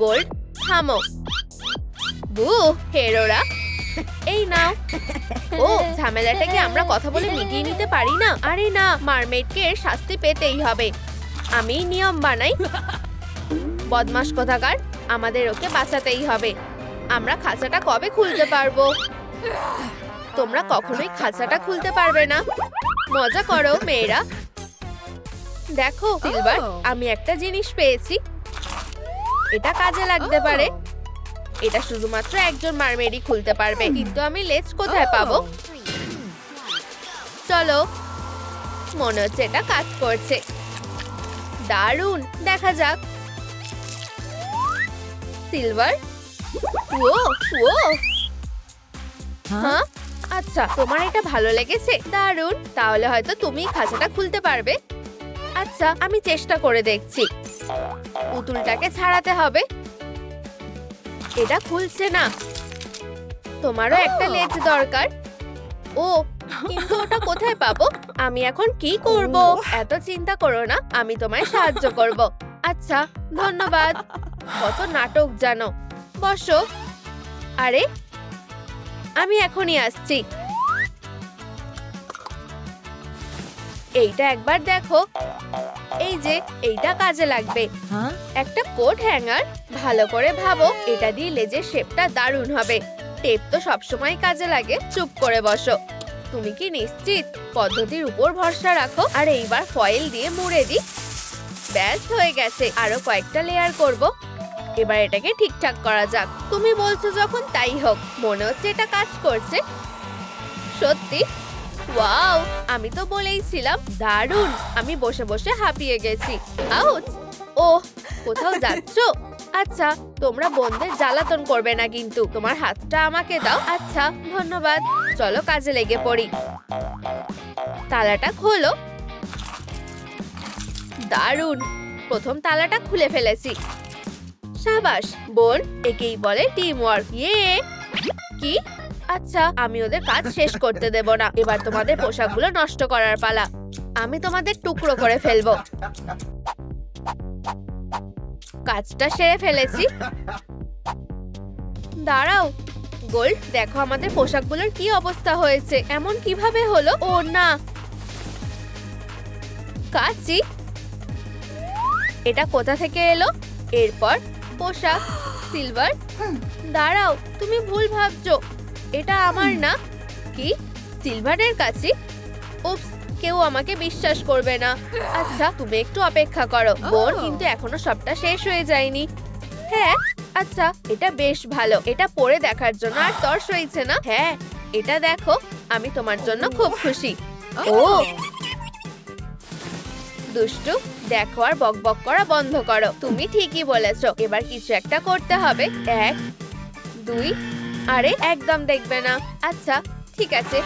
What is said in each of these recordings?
Gold থামো। বু হেরোরা, এই নাও। ও ঝামেলাটা কি আমরা কথা বলে মিটিয়ে নিতে পারি না? আরে না, মারমেডকে শাস্তি পেতেই হবে। আমি নিয়ম বানাই। বদমাশ কোথাকার, আমাদের ওকে বাঁচাতেই হবে। আমরা খাঁচাটা কবে খুলতে পারবো? তোমরা কখনোই খাঁচাটা খুলতে পারবে না। মজা করো মেয়েরা। দেখো সিলভার, আমি একটা জিনিস পেয়েছি। এটা কাজে লাগতে পারে। এটা শুধুমাত্র একজন মারমেডই খুলতে পারবে। কিন্তু আমি লেজ কোথায় পাবো? চলো, মনে হচ্ছে এটা কাজ করছে। দারুণ, দেখা যাক। সিলভার, ও ও হ্যাঁ, আচ্ছা তোমার এটা ভালো লেগেছে? দারুণ, তাহলে হয়তো তুমি খাঁচাটা খুলতে পারবে। আচ্ছা, আমি চেষ্টা করে দেখছি। পুতুলটাকে ছাড়াতে হবে। এটা খুলছে না। তোমারও একটা লেজ দরকার। ও, কিন্তু ওটা কোথায় পাবো? আমি এখন কি করব? এত চিন্তা করো না, আমি তোমায় সাহায্য করব। আচ্ছা, ধন্যবাদ। কত নাটক জানো। বসো। আরে, আমি এখনই আসছি। এইটা একবার দেখো। এই যে, এইটা কাজে লাগবে। একটা কোট হ্যাঙ্গার। ভালো করে ভাবো, এটা দিয়ে লেজের শেপটা দারুণ হবে। টেপ তো সবসময় কাজে লাগে। চুপ করে বসো। তুমি কি নিশ্চিত? পদ্ধতির উপর ভরসা রাখো। আর এইবার ফয়েল দিয়ে মুড়ে দিই। ব্যাস হয়ে গেছে। আরো কয়েকটা লেয়ার করব। এবার এটাকে ঠিকঠাক করা যাক। তুমি বলছো যখন, তাই হোক। মনে হচ্ছে এটা কাজ করছে। সত্যি? ওয়াও, আমি তো বলেইছিলাম। দারুণ, আমি বসে বসে হাঁপিয়ে গেছি। আউচ! ওহ, কোথাও যাচ্ছো? আচ্ছা, তোমরা বোনদের জ্বালাতন করবে না কিন্তু। তোমার হাতটা আমাকে দাও। আচ্ছা, ধন্যবাদ। চলো কাজে লেগে পড়ি। তালাটা খোলো। দারুণ, প্রথম তালাটা খুলে ফেলেছি। সাবাস বোন, একেই বলে টিম ওয়ার্ক। ইয়ে! কি? আচ্ছা, আমি ওদের কাজ শেষ করতে দেব না। এবার তোমাদের পোশাকগুলো নষ্ট করার পালা। আমি তোমাদের টুকরো করে ফেলবো। কাজটা সেরে ফেলেছি। দাঁড়াও গোল্ড, দেখো আমাদের পোশাকগুলোর কি অবস্থা হয়েছে। এমন কিভাবে হলো? ও না, কাচি, এটা কোথা থেকে এলো? এরপর পোশাক। সিলভার, দাঁড়াও, তুমি ভুল ভাবছো। এটা আমার না। কি? সিলভারের কাছে? উপস, কেউ আমাকে বিশ্বাস করবে না। আচ্ছা, তুমি একটু অপেক্ষা করো বোন, কিন্তু এখনো সবটা শেষ হয়ে যায়নি। হ্যাঁ, আচ্ছা, এটা বেশ ভালো। এটা পরে দেখার জন্য আর তর্স হয়েছে না? হ্যাঁ, এটা দেখো, আমি তোমার জন্য খুব খুশি। ও দুষ্টু, দেখো আর বকবক করা বন্ধ করো। তুমি ঠিকই বলেছো। এবার কিছু একটা করতে হবে। 1 2, আরে একদম দেখবে না। আচ্ছা, ঠিক আছে।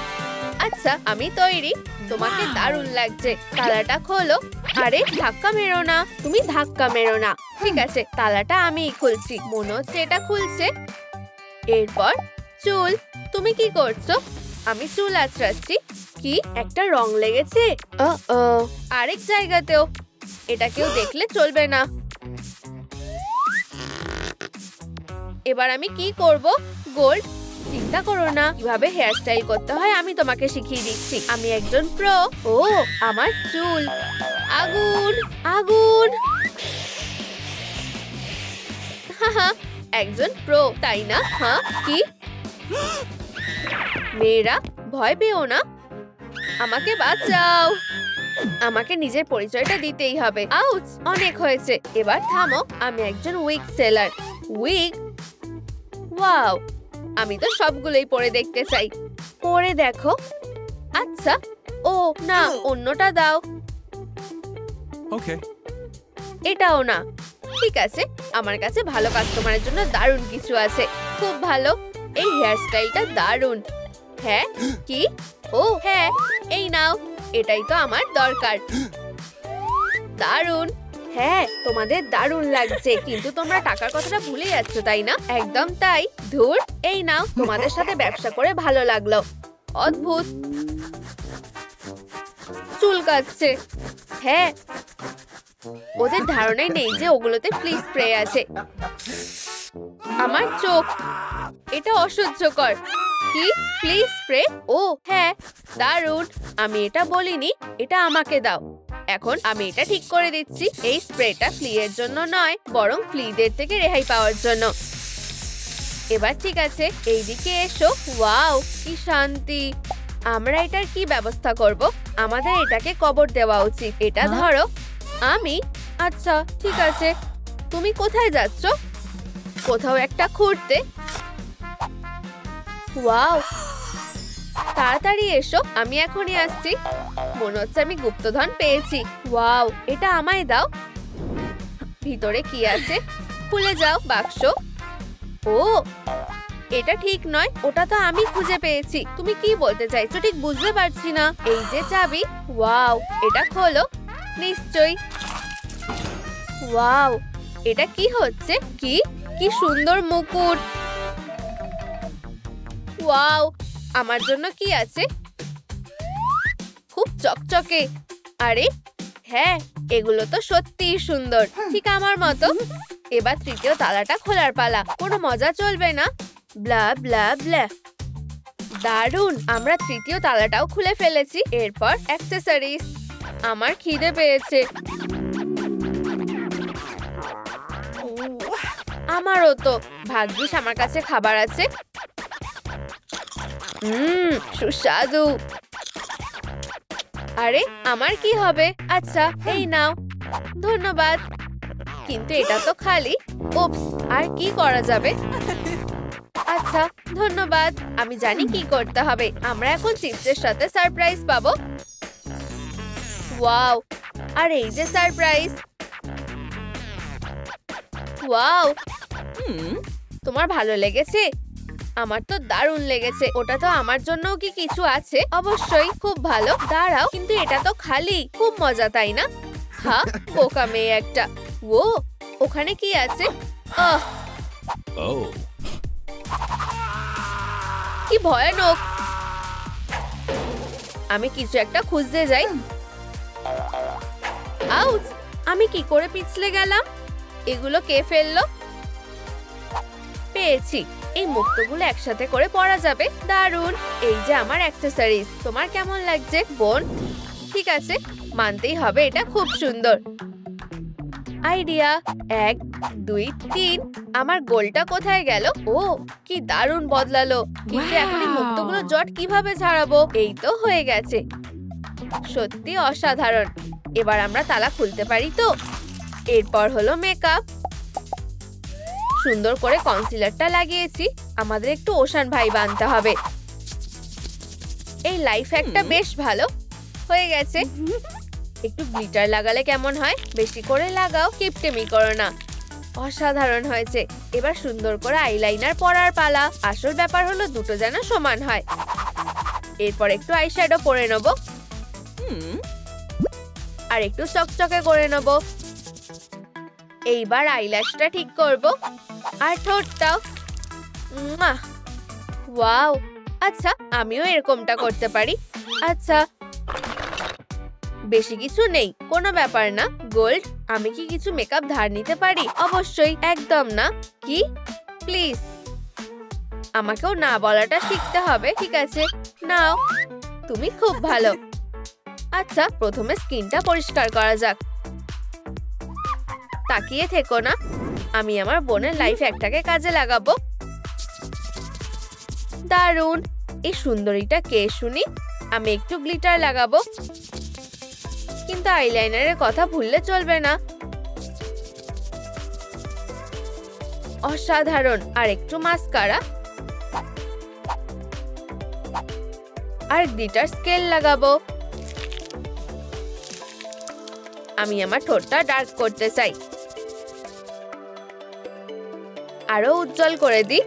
আচ্ছা, আমি তৈরি। তোমাকে দারুণ লাগছে। তালাটা খোলো। আরে ধাক্কা মেরো না। তুমি ধাক্কা মেরো না। ঠিক আছে, তালাটা আমিই খুলছি। মনে হচ্ছে এটা খুলছে। এরপর চুল। তুমি কি করছো? আমি চুল আঁচড়াচ্ছি। কি একটা রং লেগেছে? আরেক জায়গাতেও। এটা কেউ দেখলে চলবে না। এবার আমি কি করব? গোল্ড, চিন্তা করো না, কিভাবে হেয়ার স্টাইল করতে হয় আমি তোমাকে শিখিয়ে দিচ্ছি। আমি একজন প্রো। ও, আমার চুল। আগুন আগুন। হাহা, একজন প্রো, তাই না? হ্যাঁ, কি? মেয়েরা, ভয় পেও না। আমাকে বাঁচাও। আমাকে নিজের পরিচয়টা দিতেই হবে। আউচ, অনেক হয়েছে। এবার থামো। আমি একজন উইগ সেলার। উইগ? ওয়াও, আমি তো সবগুলোই পরে দেখতে চাই। পরে দেখো। আচ্ছা, ও না, অন্যটা দাও। ওকে, এটাও না। ঠিক আছে, আমার কাছে ভালো কাস্টমারের জন্য দারুণ কিছু আছে। খুব ভালো। এই হেয়ার স্টাইলটা দারুণ। হ্যাঁ, কি? ও হ্যাঁ, এই নাও। এটাই তো আমার দরকার। দারুণ। হ্যাঁ, তোমাদের দারুণ লাগছে, কিন্তু তোমরা টাকার কথাটা ভুলে যাচ্ছ, তাই না? একদম তাই। ধুর, এই নাও, তোমাদের সাথে ব্যবসা করে ভালো লাগলো। অদ্ভুত। চুল কাটছে। হ্যাঁ, ওদের ধারণাই নেই যে ওগুলোতে ফ্লি স্প্রে আছে। আমার চোখ, এটা অসহ্যকর। কি ফ্লি স্প্রে? ও হ্যাঁ, দারুণ। আমি এটা বলিনি, এটা আমাকে দাও। এখন আমি এটা ঠিক করে দিচ্ছি। এই স্প্রেটা ফ্লি এর জন্য নয়, বরং ফ্লিদের থেকে রেহাই পাওয়ার জন্য। এবার ঠিক আছে, এইদিকে এসো। ওয়াও, কি শান্তি। আমরা এটার কি ব্যবস্থা করব? আমাদের এটাকে কবর দেওয়া উচিত। এটা ধরো। আমি? আচ্ছা ঠিক আছে। তুমি কোথায় যাচ্ছ? কোথাও একটা খুঁড়তে। ওয়াও, তাড়াতাড়ি এসো, আমি এখনই আসছি। মনে হচ্ছে আমি গুপ্তধন পেয়েছি। ওয়াও, এটা আমায় দাও। ভিতরে কি আছে? খুলে যাও বাক্স। ও, এটা ঠিক নয়, ওটা তো আমি খুঁজে পেয়েছি। তুমি কি বলতে চাইছো ঠিক বুঝতে পারছি না। এই যে চাবি। ওয়াও, এটা খোলো। নিশ্চয়ই। ওয়াও, এটা কি হচ্ছে? কি কি সুন্দর মুকুট। ওয়াও, আমার জন্য কি আছে? খুব চকচকে। আরে হ্যাঁ, এগুলো তো সত্যিই সুন্দর, ঠিক আমার মতো। এবার তৃতীয় তালাটা খোলার পালা। কোনো মজা চলবে না। ব্লা ব্লা ব্লা। দারুণ, আমরা তৃতীয় তালাটাও খুলে ফেলেছি। এরপর অ্যাক্সেসরিজ। আমার খিদে পেয়েছে। আমারও তো। ভাগ্যিস আমার কাছে খাবার আছে। সুস্বাদু। আরে আমার কি হবে? আচ্ছা এই নাও। ধন্যবাদ। কিন্তু এটা তো খালি। উপস, আর কি করা যাবে? আচ্ছা ধন্যবাদ। আমি জানি কি করতে হবে। আমরা এখন চিপসের সাথে সারপ্রাইজ পাবো। ওয়াও, আর এই যে সারপ্রাইজ। ওয়াও, তোমার ভালো লেগেছে? আমার তো দারুণ লেগেছে। ওটা তো আমার জন্যও কি কিছু আছে? অবশ্যই, খুব ভালো। দাঁড়াও, কিন্তু এটা তো খালি। খুব মজা, তাই না? হ্যাঁ, বোকা মেয়ে একটা। ও, ওখানে কি আছে? কি ভয়ানক। আমি কিছু একটা খুঁজতে যাই। আউচ, আমি কি করে পিছলে গেলাম? এগুলো কে ফেললো? পেয়েছি। এই মুক্তগুলো একসাথে করে পরা যাবে। দারুণ। এই যে আমার অ্যাক্সেসরিজ। তোমার কেমন লাগছে বোন? ঠিক আছে, মানতেই হবে, এটা খুব সুন্দর আইডিয়া। 1 2 3। আমার গোলটা কোথায় গেল? ও, কি দারুণ বদলালো। কিন্তু এখন এই মুক্তগুলো জট কিভাবে ছাড়াবো? এই তো হয়ে গেছে। সত্যি অসাধারণ। এবার আমরা তালা খুলতে পারি তো? এরপর হলো মেকআপ। সুন্দর করে কনসিলারটা লাগিয়েছি। আমাদের একটু ওশান ভাই বানতে হবে। এই লাইফ হ্যাকটা বেশ ভালো হয়ে গেছে। একটু গ্লিটার লাগালে কেমন হয়? বেশি করে লাগাও, কিপটেমি করো না। অসাধারণ হয়েছে। এবার সুন্দর করে আইলাইনার পরার পালা। আসল ব্যাপার হলো দুটো যেন সমান হয়। এরপর একটু আইশ্যাডো পরে নেব, আর একটু চকচকে করে নেব। এইবার আইল্যাশটা ঠিক করব, আর ঠোঁটটাও। ওয়াও, আচ্ছা আমিও এরকমটা করতে পারি। আচ্ছা, বেশি কিছু নেই, কোনো ব্যাপার না। গোল্ড, আমি কি কিছু মেকআপ ধার নিতে পারি? অবশ্যই। একদম না। কি? প্লিজ। আমাকেও না বলাটা শিখতে হবে। ঠিক আছে, নাও। তুমি খুব ভালো। আচ্ছা, প্রথমে স্কিনটা পরিষ্কার করা যাক। তাকিয়ে থেকো না। আমি আমার বোনের লাইফ একটাকে কাজে লাগাবো। দারুণ। এই সুন্দরীটা কে শুনি? আমি একটু গ্লিটার লাগাবো, কিন্তু আইলাইনারের কথা ভুললে চলবে না। অসাধারণ। আর একটু মাস্কারা আর গ্লিটার স্কেল লাগাবো। আমি আমার ঠোঁটটা ডার্ক করতে চাই। আরো উজ্জ্বল করে দিই।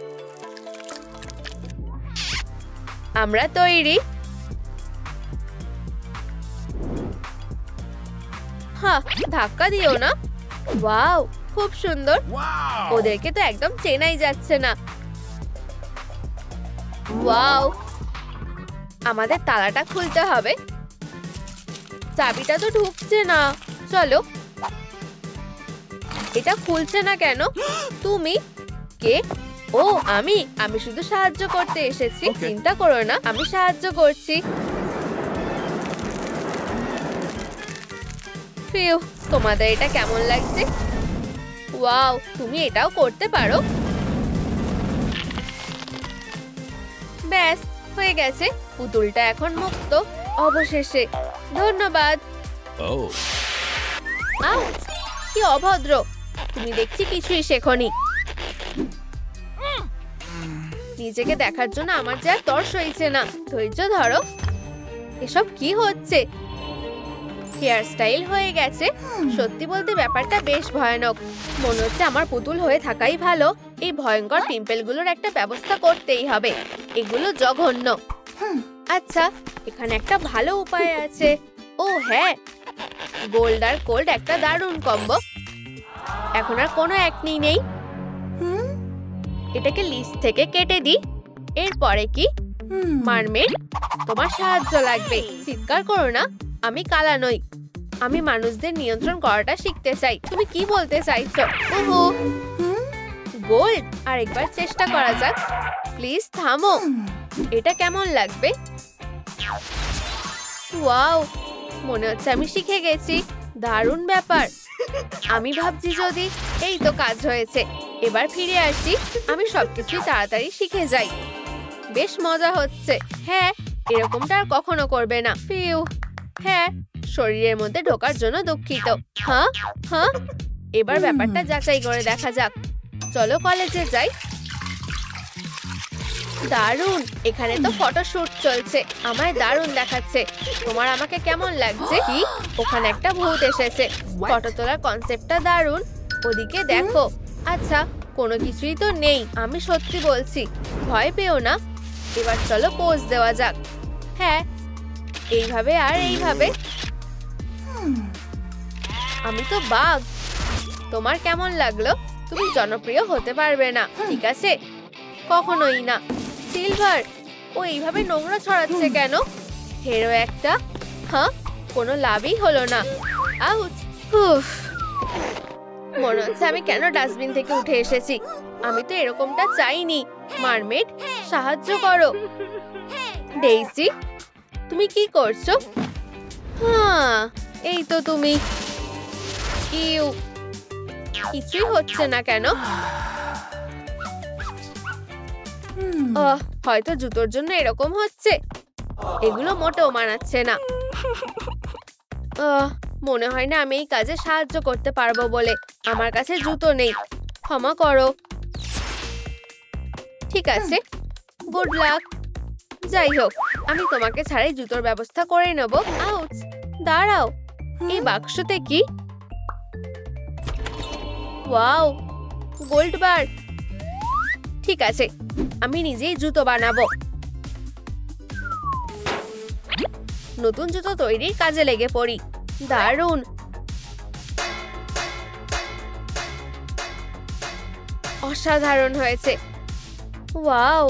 আমরা তৈরি। হ্যাঁ, ধাক্কা দিও না। ওয়াও, খুব সুন্দর। ওদেরকে তো একদম চেনাই যাচ্ছে না। ওয়াও, আমাদের তালাটা খুলতে হবে। চাবিটা তো ঢুকছে না। চলো। এটা খুলছে না কেন? তুমি কে? ও আমি শুধু সাহায্য করতে এসেছি। Okay. চিন্তা করো না, আমি সাহায্য করছি। ফিউ, তোমাদের এটা কেমন লাগছে? ওয়াও, তুমি এটাও করতে পারো। ব্যাস, হয়ে গেছে। পুতুলটা এখন মুক্ত অবশেষে। ধন্যবাদ। Oh. আউচ! কি অভদ্র! তুমি দেখছি কিছুই শেখনি। নিজেকে দেখার জন্য আমার যা তর্স হইছে না। ধৈর্য ধরো। এসব কি হচ্ছে? হেয়ার স্টাইল হয়ে গেছে। সত্যি বলতে ব্যাপারটা বেশ ভয়ানক। মনে হচ্ছে আমার পুতুল হয়ে থাকাই ভালো। এই ভয়ঙ্কর পিম্পলগুলোর একটা ব্যবস্থা করতেই হবে। এগুলো জঘন্য। আচ্ছা, এখানে একটা ভালো উপায় আছে। ও হ্যাঁ, গোল্ড আর কোল্ড একটা দারুণ কম্বো। এখন আর কোনো একনি নেই। এটাকে লিস্ট থেকে কেটে দিই। এরপরে কি? মারমেড, তোমার সাহায্য লাগবে। চিৎকার করো না, আমি কালা নই। আমি মানুষদের নিয়ন্ত্রণ করাটা শিখতে চাই। তুমি কি বলতে চাইছো? ওহো, গোল্ড, আরেকবার চেষ্টা করা যাক। প্লিজ থামো। এটা কেমন লাগবে? ওয়াও, মনে হচ্ছে আমি শিখে গেছি। দারুণ ব্যাপার। আমি ভাবছি যদি এই তো কাজ হয়েছে। এবার ফিরে আসি। আমি সবকিছু তাড়াতাড়ি শিখে যাই। বেশ মজা হচ্ছে। হ্যাঁ, এরকমটা আর কখনো করবে না। ফিউ। হ্যাঁ, শরীরের মধ্যে ঢোকার জন্য দুঃখিত। হ্যাঁ হ্যাঁ, এবার ব্যাপারটা যাচাই করে দেখা যাক। চলো কলেজে যাই। দারুণ, এখানে তো ফটোশুট চলছে। আমায় দারুণ দেখাচ্ছে। তোমার আমাকে কেমন লাগছে? কি? ওখানে একটা ভূত এসেছে। ফটো তোলার কনসেপ্টটা দারুণ। ওদিকে দেখো। আচ্ছা, কোনো কিছুই তো নেই। আমি সত্যি বলছি, ভয় পেও না। এবার চলো পোজ দেওয়া যাক। হ্যাঁ, এইভাবে আর এইভাবে। আমি তো বাঘ। তোমার কেমন লাগলো? তুমি জনপ্রিয় হতে পারবে না, ঠিক আছে? কখনোই না। সিলভার, ও এইভাবে নোংরা ছড়াচ্ছে কেন? হেরো একটা। হ্যাঁ, কোনো লাভই হলো না। আউচ! উফ, মনে হচ্ছে আমি কেন ডাস্টবিন থেকে উঠে এসেছি। আমি তো এরকমটা চাইনি। মারমেড, সাহায্য করো। ডেইসি, তুমি কি করছো? হ্যাঁ, এই তো তুমি। ইউ, কিছুই হচ্ছে না কেন? হয়তো জুতোর জন্য এরকম হচ্ছে। এগুলো মোটেও মানাচ্ছে না। মনে হয় না আমি এই কাজে সাহায্য করতে পারবো বলে। আমার কাছে জুতো নেই। ক্ষমা করো। ঠিক আছে, গুড লাক। যাই হোক, আমি তোমাকে ছাড়াই জুতোর ব্যবস্থা করে নেব। আউচ! দাঁড়াও, এই বাক্সতে কি? ওয়াও, গোল্ড বার। ঠিক আছে, আমি নিজেই জুতো বানাবো। নতুন জুতো তৈরির কাজে লেগে পড়ি। দারুণ। অসাধারণ হয়েছে। ওয়াও,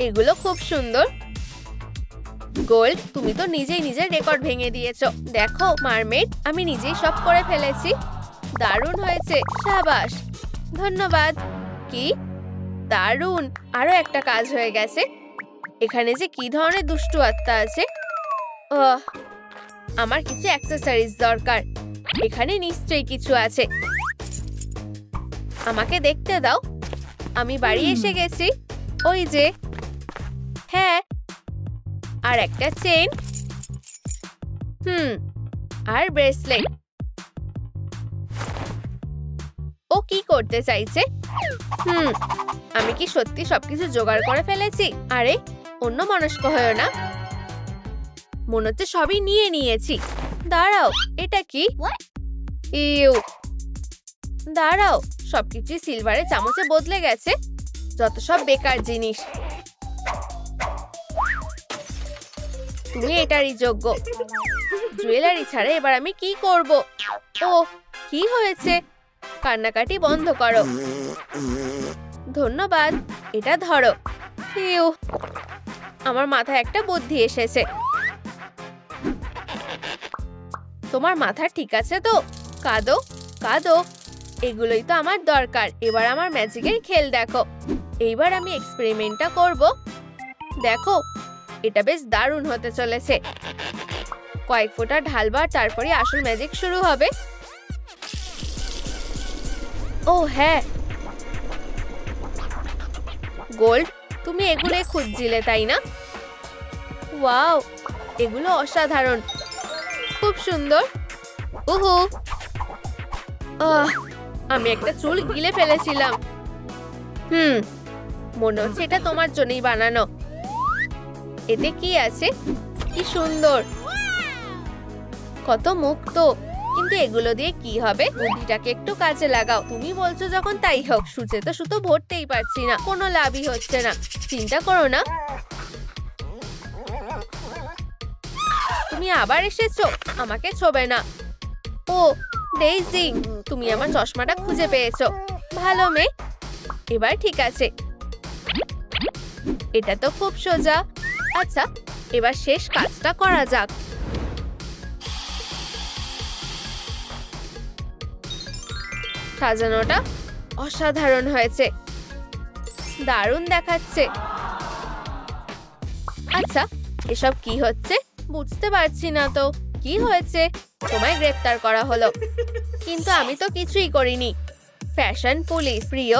এগুলো খুব সুন্দর। গোল্ড, তুমি তো নিজেই নিজের রেকর্ড ভেঙে দিয়েছো। দেখো মারমেড, আমি নিজেই সব করে ফেলেছি। দারুণ হয়েছে, শাবাশ। ধন্যবাদ। কি দারুণ! আরো একটা কাজ হয়ে গেছে। এখানে যে কি ধরনের দুষ্টু আত্মা আছে। আমার কিছু অ্যাক্সেসরিজ দরকার। এখানে নিশ্চয়ই কিছু আছে। আমাকে দেখতে দাও। আমি বাড়ি এসে গেছি। ওই যে। হ্যাঁ, আর একটা চেন। আর ব্রেসলেট। ও কি করতে চাইছে? আমি কি সত্যি সবকিছু জোগাড় করে ফেলেছি? আরে, অন্যমনস্ক হয়ো না। মনে হচ্ছে সবই নিয়ে নিয়েছি। দাঁড়াও, এটা কি? ইউ, দাঁড়াও, সবকিছু সিলভারের চামচে বদলে গেছে। যত সব বেকার জিনিস। তুমি এটারই যোগ্য। জুয়েলারি ছাড়া এবার আমি কি করব? ও, কি হয়েছে? কান্নাকাটি বন্ধ করো। ধন্যবাদ। এটা ধরো। ইউ, আমার মাথায় একটা বুদ্ধি এসেছে। তোমার মাথা ঠিক আছে তো? কাঁদো কাঁদো, এগুলোই তো আমার দরকার। এবার আমার ম্যাজিকের খেল দেখো। এইবার আমি এক্সপেরিমেন্টটা করব। দেখো, এটা বেশ দারুণ হতে চলেছে। কয়েক ফোঁটা ঢালবা, তারপরে আসল ম্যাজিক শুরু হবে। ও হ্যাঁ, গোল্ড, তুমি এগুলোই খুঁজছিলে তাই না? ওয়াও, এগুলো অসাধারণ, খুব সুন্দর। উহু, আমি একটা চুল গিলে ফেলেছিলাম। মনে হচ্ছে এটা তোমার জন্যই বানানো। এতে কি আছে? কি সুন্দর, কত মুক্ত। কিন্তু এগুলো দিয়ে কি হবে? বুদ্ধিটাকে একটু কাজে লাগাও। তুমি বলছো যখন তাই হোক। সূচে তো সুতো ভরতেই পারছি না, কোনো লাভই হচ্ছে না। চিন্তা করো না, তুমি আবার এসেছো, আমাকে ছোবে না। ও ডেইজি, তুমি আমার চশমাটা খুঁজে পেয়েছো, ভালো মেয়ে। এবার ঠিক আছে, এটা তো খুব সোজা। আচ্ছা, এবার শেষ কাজটা করা যাক। সাজানোটা অসাধারণ হয়েছে, দারুণ দেখাচ্ছে। আচ্ছা, এসব কি হচ্ছে বুঝতে পারছি না তো। কি হয়েছে? তোমায় গ্রেফতার করা হলো, কিন্তু আমি তো কিছুই করিনি। ফ্যাশন পুলিশ প্রিয়,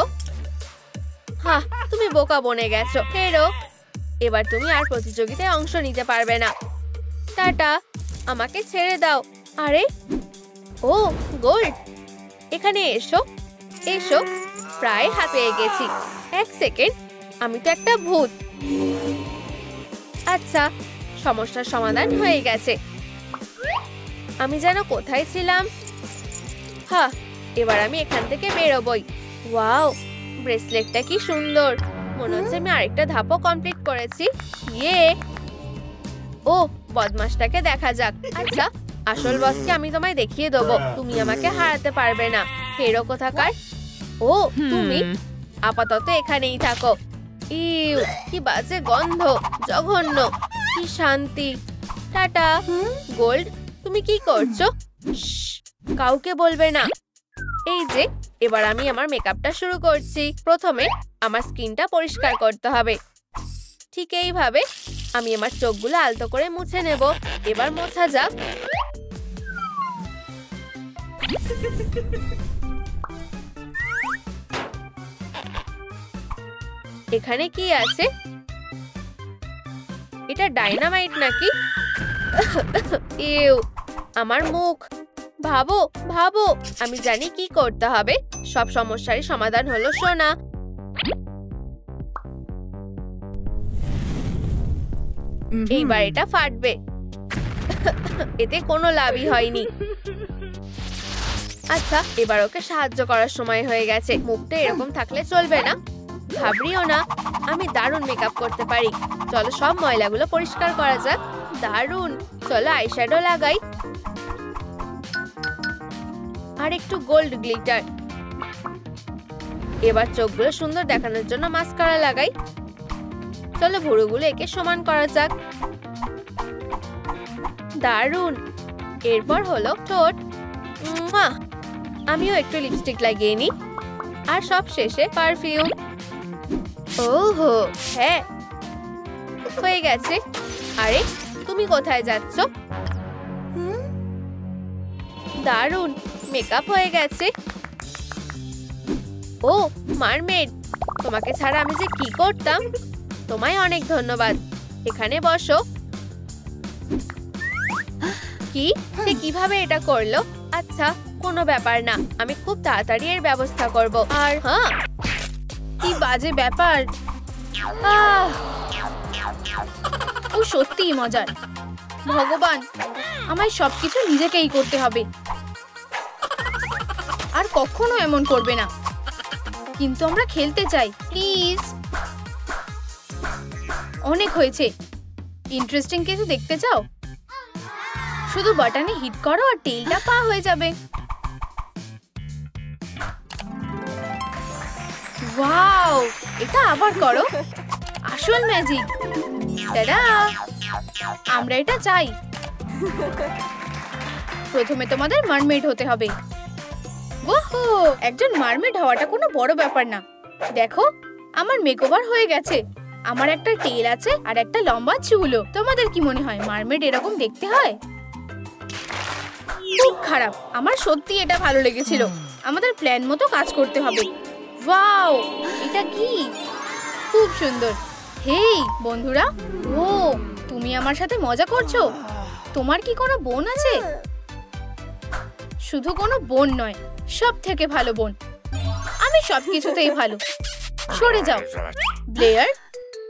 হ্যাঁ তুমি বোকা বনে গেছো। হেরো, এবার তুমি আর প্রতিযোগিতায় অংশ নিতে পারবে না। টাটা, আমাকে ছেড়ে দাও। আরে ও গোল্ড, এখানে এসো এসো, প্রায় হাত পেয়ে গেছি। এক সেকেন্ড, আমি তো একটা ভূত। আচ্ছা, সমস্যার সমাধান হয়ে গেছে। আমি যেন কোথায় ছিলাম? হ্যাঁ, এবার আমি এখান থেকে বেরোবই। ওয়াও, ব্রেসলেটটা কি সুন্দর। মনে হচ্ছে আমি আরেকটা ধাপও কমপ্লিট করেছি। ইয়ে, ও বদমাশটাকে দেখা যাক। আচ্ছা, আসল বসকে আমি তোমায় দেখিয়ে দেবো। তুমি আমাকে হারাতে পারবে না। হেরো কোথাকার। ও তুমি আপাতত এখানেই থাকো। ইউ, কি বাজে গন্ধ, জঘন্য। কি শান্তি। টাটা। গোল্ড, তুমি কি করছো? কাউকে বলবে না। এই যে, এবার আমি আমার মেকআপটা শুরু করছি। প্রথমে আমার স্কিনটা পরিষ্কার করতে হবে। ঠিক এইভাবে আমি আমার চোখগুলো আলতো করে মুছে নেব। এবার মোছা যাক। এখানে কি আছে? এটা ডাইনামাইট নাকি? ইউ, আমার মুখ। ভাবো ভাবো, আমি জানি কি করতে হবে। সব সমস্যারই সমাধান হলো সোনা। এইবার এটা ফাটবে। এতে কোনো লাভই হয়নি। আচ্ছা, এবার ওকে সাহায্য করার সময় হয়ে গেছে। মুখটা এরকম থাকলে চলবে না। ঘাবড়িও না, আমি দারুণ মেকআপ করতে পারি। চলো সব ময়লাগুলো পরিষ্কার করা যাক। দারুণ, চলো আইশ্যাডো লাগাই। আর একটু গোল্ড গ্লিটার। এবার চোখগুলো সুন্দর দেখানোর জন্য মাস্কারা লাগাই। চলো ভুরুগুলো একে সমান করা যাক। দারুণ। এরপর হলো ঠোঁট। আমিও একটু লিপস্টিক লাগিয়ে নিই। আর সব শেষে পারফিউম। ওহো হ্যাঁ, হয়ে গেছে। আরে তুমি কোথায় যাচ্ছ? দারুণ, মেকআপ হয়ে গেছে। ও মারমেড, তোমাকে ছাড়া আমি যে কি করতাম। তোমায় অনেক ধন্যবাদ। এখানে বসো। কি, সে কিভাবে এটা করলো? আচ্ছা, কোনো ব্যাপার না, আমি খুব তাড়াতাড়ি এর ব্যবস্থা করব। আর হ্যাঁ, কি বাজে ব্যাপার। ও সত্যিই মজার। ভগবান, আমায় সবকিছু নিজেকেই করতে হবে। আর কখনো এমন করবে না। কিন্তু আমরা খেলতে চাই, প্লিজ। অনেক হয়েছে। ইন্টারেস্টিং কিছু দেখতে চাও? শুধু বাটনে হিট করো আর টেলটা পা হয়ে যাবে। ওয়াও, এটা আবার করো। আসল ম্যাজিক। টাডা, আমরা এটা চাই। প্রথমে তোমাদের মারমেড হতে হবে। ওহো, একজন মারমেড হওয়াটা কোনো বড় ব্যাপার না। দেখো, আমার মেকওভার হয়ে গেছে। আমার একটা টেল আছে আর একটা লম্বা চুলও। তোমাদের কি মনে হয় মারমেড এরকম দেখতে হয়? খুব খারাপ। আমার সত্যি এটা ভালো লেগেছিল। আমাদের প্ল্যান মতো কাজ করতে হবে। ওয়াও, এটা কি? খুব সুন্দর। হেই বন্ধুরা, ও তুমি আমার সাথে মজা করছো? তোমার কি কোনো বোন আছে? শুধু কোনো বোন নয়, সব থেকে ভালো বোন। আমি সবকিছুতেই ভালো। সরে যাও ব্লেয়ার,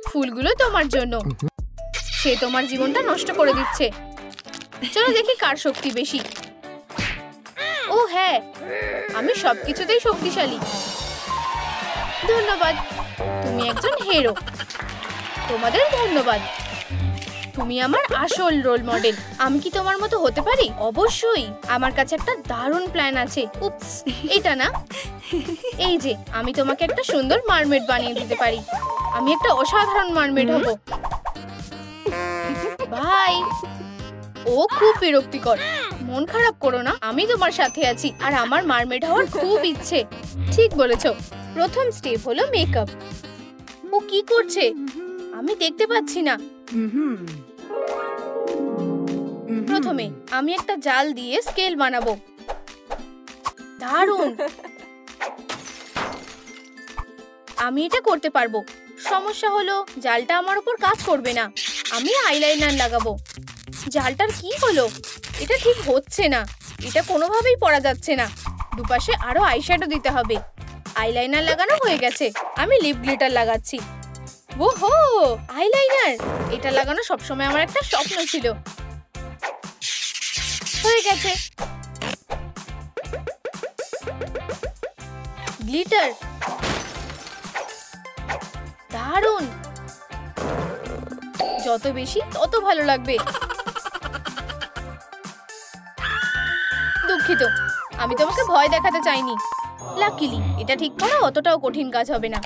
ফুলগুলো তোমার জন্য। সে তোমার জীবনটা নষ্ট করে দিচ্ছে। চলো দেখি কার শক্তি বেশি। ও হ্যাঁ, আমি সবকিছুতেই শক্তিশালী। ধন্যবাদ, তুমি একজন হিরো। তোমাদের ধন্যবাদ, তুমি আমার আসল রোল মডেল। আমি কি তোমার মতো হতে পারি? অবশ্যই। আমার কাছে একটা দারুণ প্ল্যান আছে। উপস, এটা না, এই যে আমি তোমাকে একটা সুন্দর মারমেড বানিয়ে দিতে পারি। আমি একটা অসাধারণ মারমেড হব। বাই। ও খুব বিরক্তিকর। মন খারাপ করো না, আমি তোমার সাথে আছি আর আমার মারমেড হওয়ার খুব ইচ্ছে। ঠিক বলেছো। প্রথম স্টেপ হলো মেকআপ। ও কি করছে? আমি দেখতে পাচ্ছি না। প্রথমে আমি একটা জাল দিয়ে স্কেল বানাবো। দারুণ, আমি এটা করতে পারবো। সমস্যা হলো জালটা আমার উপর কাজ করবে না। আমি আইলাইনার লাগাবো। জালটার কি হলো? এটা ঠিক হচ্ছে না। এটা কোনোভাবেই পরা যাচ্ছে না। দুপাশে আরো আইশ্যাডো দিতে হবে। আইলাইনার লাগানো হয়ে গেছে। আমি লিপ গ্লিটার লাগাচ্ছি। ওহো, আইলাইনার! এটা লাগানো সবসময় আমার একটা স্বপ্ন ছিল। হয়ে গেছে। গ্লিটার, দারুণ। যত বেশি তত ভালো লাগবে। দুঃখিত, আমি তোমাকে ভয় দেখাতে চাইনি। লাকিলি এটা ঠিক করা অতটাও কঠিন কাজ হবে না।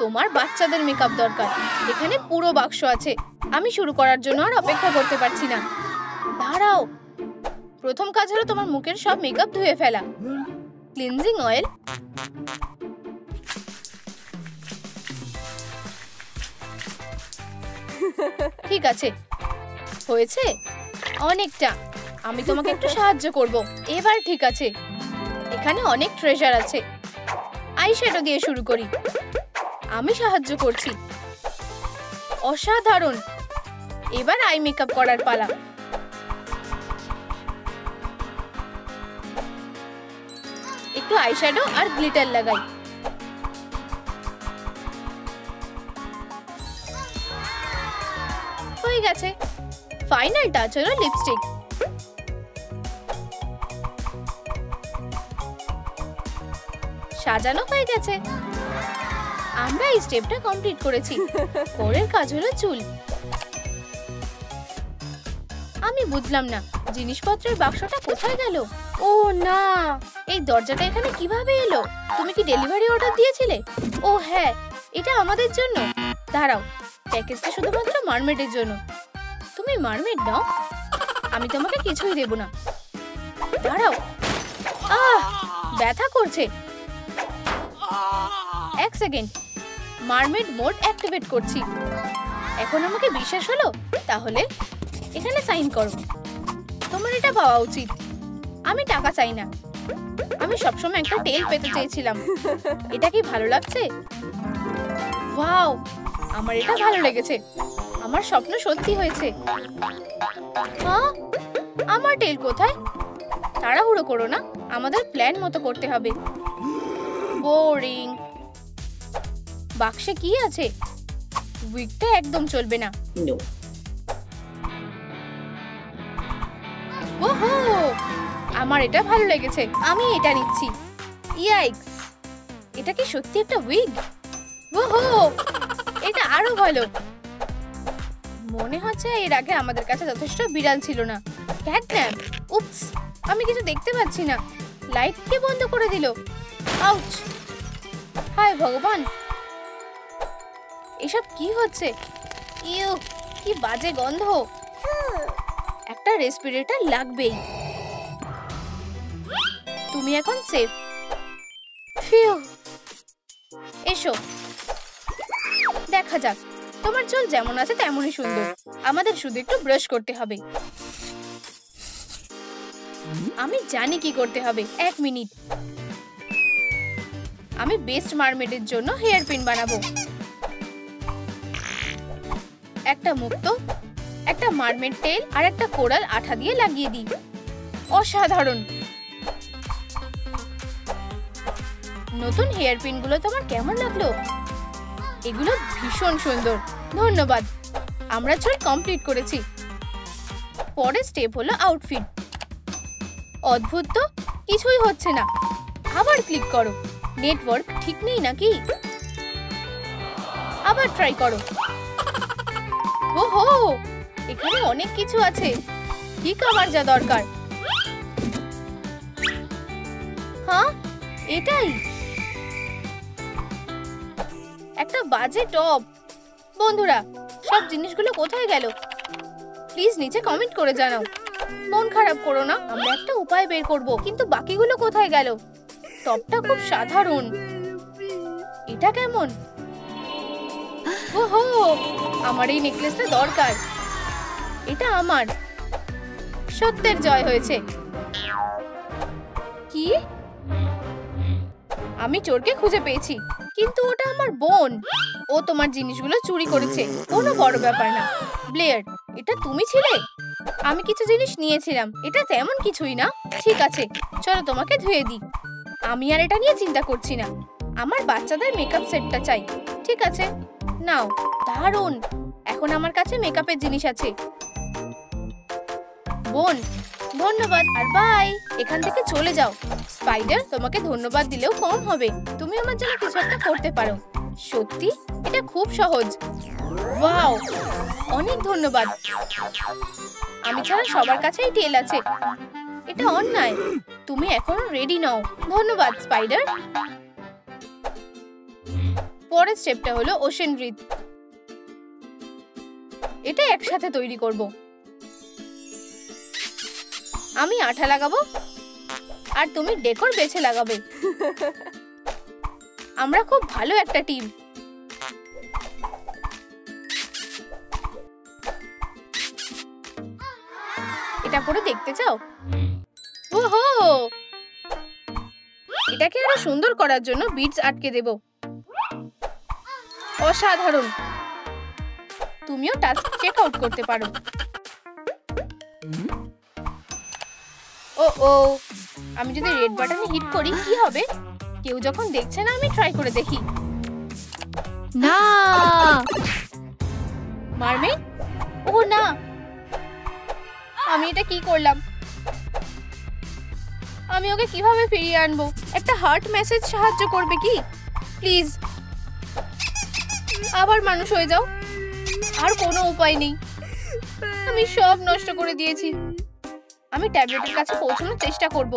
তোমার বাচ্চাদের মেকআপ দরকার। এখানে পুরো বাক্স আছে। আমি শুরু করার জন্য আর অপেক্ষা করতে পারছি না। দাঁড়াও, প্রথম কাজ হলো তোমার মুখের সব মেকআপ ধুয়ে ফেলা। ক্লিনজিং অয়েল, ঠিক আছে, হয়েছে অনেকটা। আমি তোমাকে একটু সাহায্য করব। এবার ঠিক আছে। এখানে অনেক ট্রেজার আছে। আইশ্যাডো দিয়ে শুরু করি। আমি সাহায্য করছি। অসাধারণ। এবার আই মেকআপ করার পালা। একটু আইশ্যাডো আর গ্লিটার লাগাই। হয়ে গেছে। ফাইনাল টাচ হলো লিপস্টিক। সাজানো হয়ে গেছে। আমরা এই স্টেপটা কমপ্লিট করেছি। পরের কাজ হলো চুল। আমি বুঝলাম না, জিনিসপত্রের বাক্সটা কোথায় গেল? ও না, এই দরজাটা এখানে কিভাবে এলো? তুমি কি ডেলিভারি অর্ডার দিয়েছিলে? ও হ্যাঁ, এটা আমাদের জন্য। দাঁড়াও, প্যাকেজটা শুধুমাত্র মারমেডের জন্য। তুমি মারমেড নাও, আমি তোমাকে কিছুই দেব না। দাঁড়াও, ব্যথা করছে। এক সেকেন্ড, মারমেড মোড অ্যাক্টিভেট করছি। এখন আমাকে বিশ্বাস হলো? তাহলে এখানে সাইন করো। তোমার এটা পাওয়া উচিত। আমি টাকা চাই না। আমি সবসময় একটা টেল পেতে চেয়েছিলাম। এটা কি ভালো লাগছে? ওয়াও, আমার এটা ভালো লেগেছে। আমার স্বপ্ন সত্যি হয়েছে। হ্যাঁ, আমার টেল কোথায়? তাড়াহুড়ো করো না, আমাদের প্ল্যান মতো করতে হবে। বোরিং। বাক্সে কি আছে? উইকটা একদম চলবে না। ওহো, আমার এটা ভালো লেগেছে। আমি এটা নিচ্ছি। ইয়াইক্স, এটা কি সত্যি একটা উইগ? ওহো, এটা আরো ভালো। মনে হচ্ছে এর আগে আমাদের কাছে যথেষ্ট বিড়াল ছিল না। ক্যাটন্যাপ, উপস, আমি কিছু দেখতে পাচ্ছি না। লাইট কে বন্ধ করে দিল? আউচ! হায় ভগবান, এসব কি হচ্ছে? ইউ, কি বাজে গন্ধ। একটা রেসপিরেটর লাগবেই। তুমি এখন সেফ। ফিউ, এসো দেখা যাক। তোমার চুল যেমন আছে তেমনই সুন্দর, আমাদের শুধু একটু ব্রাশ করতে হবে। আমি জানি কি করতে হবে, 1 মিনিট। আমি বেস্ট মারমেডের জন্য হেয়ার পিন বানাবো। একটা মুক্তো, একটা মারমেড টেল আর একটা কোরাল আঠা দিয়ে লাগিয়ে দিই। অসাধারণ। নতুন হেয়ার পিন গুলো তোমার কেমন লাগলো? এগুলো ভীষণ সুন্দর। ধন্যবাদ। আমরা চুল কমপ্লিট করেছি। পরের স্টেপ হলো আউটফিট। অদ্ভুত তো, কিছুই হচ্ছে না। আবার ক্লিক করো। নেটওয়ার্ক ঠিক নেই নাকি? আবার ট্রাই করো। ওহো, এখানে অনেক কিছু আছে। ঠিক আমার যা দরকার। হ্যাঁ, এটাই একটা বাজে টপ। বন্ধুরা, সব জিনিসগুলো কোথায় গেল? প্লিজ নিচে কমেন্ট করে জানাও। মন খারাপ করো না, আমরা একটা উপায় বের করব। কিন্তু বাকিগুলো কোথায় গেল? টপটা খুব সাধারণ। এটা কেমন? ওহো, আমার এই নেকলেসটা দরকার। এটা আমার। সত্যের জয় হয়েছে। কি? আমি চোরকে খুঁজে পেয়েছি, কিন্তু ওটা আমার বোন। ও তোমার জিনিসগুলো চুরি করেছে। কোনো বড় ব্যাপার না। ব্লেয়ার, এটা তুমি ছিলে? আমি কিছু জিনিস নিয়েছিলাম, এটা তেমন কিছুই না। ঠিক আছে, চলো তোমাকে ধুয়ে দিই। আমি আর এটা নিয়ে চিন্তা করছি না। আমার বাচ্চাদের মেকআপ সেটটা চাই। ঠিক আছে, নাও। দারুণ, এখন আমার কাছে মেকআপের জিনিস আছে। বোন, ধন্যবাদ আর বাই। এখান থেকে চলে যাও। স্পাইডার, তোমাকে ধন্যবাদ দিলেও কম হবে। তুমি আমার জন্য কিছু একটা করতে পারো। সত্যি? এটা খুব সহজ। ওয়াও, অনেক ধন্যবাদ। আমি ছাড়া সবার কাছেই টেল আছে। এটা অন্যায়। তুমি এখনো রেডি নও। ধন্যবাদ স্পাইডার। পরের স্টেপটা হলো ওশেন ব্রিথ। এটা একসাথে তৈরি করব। আমি আঠা লাগাবো আর তুমি ডেকোর বেছে লাগাবে। আমরা খুব ভালো একটা টিম। এটা পরে দেখতে চাও? ওহো, এটাকে আরো সুন্দর করার জন্য বিটস আটকে দেব। অসাধারণ। তুমিও টাস্ক চেক আউট করতে পারো। ও ও, আমি যদি রেড বাটনে হিট করি কি হবে? কেউ যখন দেখছে না, আমি ট্রাই করে দেখি। না, মারমেড? ও না, আমি এটা কি করলাম? আমি ওকে কিভাবে ফিরিয়ে আনবো? একটা হার্ট মেসেজ সাহায্য করবে কি? প্লিজ আবার মানুষ হয়ে যাও। আর কোনো উপায় নেই। আমি সব নষ্ট করে দিয়েছি। আমি ট্যাবলেটের কাছে পৌঁছানোর চেষ্টা করব।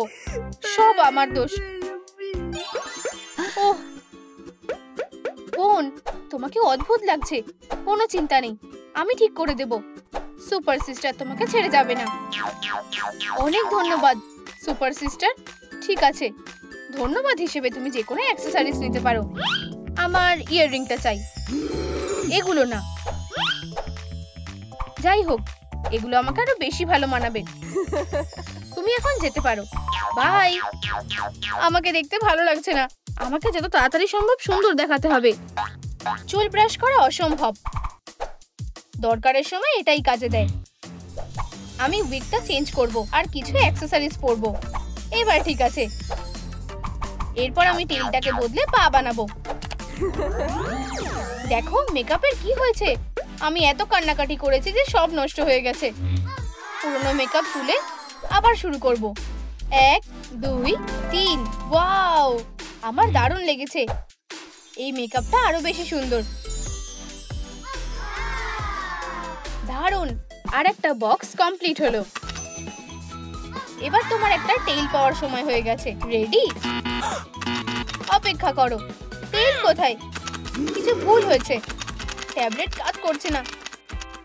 সব আমার দোষ। ওহ বোন, তোমাকে অদ্ভুত লাগছে। কোনো চিন্তা নেই, আমি ঠিক করে দেব। সুপার সিস্টার তোমাকে ছেড়ে যাবে না। অনেক ধন্যবাদ সুপার সিস্টার। ঠিক আছে, ধন্যবাদ হিসেবে তুমি যে কোনো অ্যাক্সেসরিজ নিতে পারো। আমার ইয়াররিংটা চাই, এগুলো না। যাই হোক, এগুলো আমাকে আরো বেশি ভালো মানাবে। তুমি এখন যেতে পারো। বাই। আমাকে দেখতে ভালো লাগছে না। আমাকে যত তাড়াতাড়ি সম্ভব সুন্দর দেখাতে হবে। চুল ব্রাশ করা অসম্ভব। দরকারের সময় এটাই কাজে দেয়। আমি উইগটা চেঞ্জ করব আর কিছু অ্যাক্সেসরিজ পরব। এবার ঠিক আছে। এরপর আমি টেলটাকে বদলে পা বানাবো। দেখো মেকআপের কি হয়েছে। আমি এত কান্নাকাটি করেছি যে সব নষ্ট হয়ে গেছে। পুরনো মেকআপ তুলে আবার শুরু করব। 1 2 3। ওয়াও, আমার দারুণ লেগেছে। এই মেকআপটা আরো বেশি সুন্দর। দারুণ। আর একটা বক্স কমপ্লিট হলো। এবার তোমার একটা টেইল পাওয়ার সময় হয়ে গেছে। রেডি? অপেক্ষা করো। টেইল কোথায়? কিছু ভুল হয়েছে। ট্যাবলেট কাজ করছে না।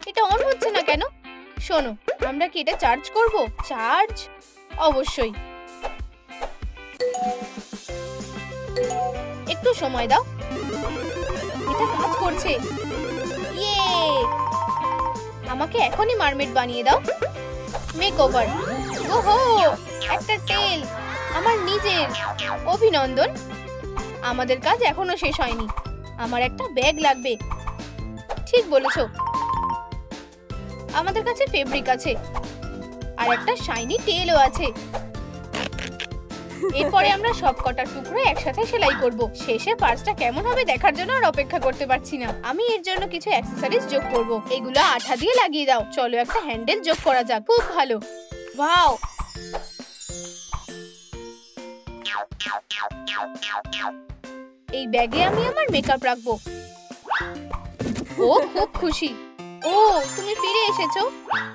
এটা অন হচ্ছে না কেন? শোনো, আমরা কি এটা চার্জ করব? চার্জ? অবশ্যই। একটু সময় দাও। এটা কাজ করছে। ইয়ে! আমাকে এখনই মারমেড বানিয়ে দাও। মেকওভার। ওহো! একটা টেল আমার নিজের। অভিনন্দন। আমাদের কাজ এখনো শেষ হয়নি। আমার একটা ব্যাগ লাগবে। ঠিক বলেছো। আমাদের কাছে ফেব্রিক আছে আর একটা শাইনি টেলও আছে। এরপরে আমরা সবকটা টুকরো একসাথে সেলাই করব। শেষে পার্সটা কেমন হবে দেখার জন্য আর অপেক্ষা করতে পারছি না। আমি এর জন্য কিছু অ্যাকসেসরিজ যোগ করব। এগুলো আঠা দিয়ে লাগিয়ে দাও। চলো একটা হ্যান্ডেল যোগ করা যাক। খুব ভালো। ওয়াও! এই ব্যাগে আমি আমার মেকআপ রাখবো। ও খুব খুশি। ও, তুমি ফিরে এসেছো।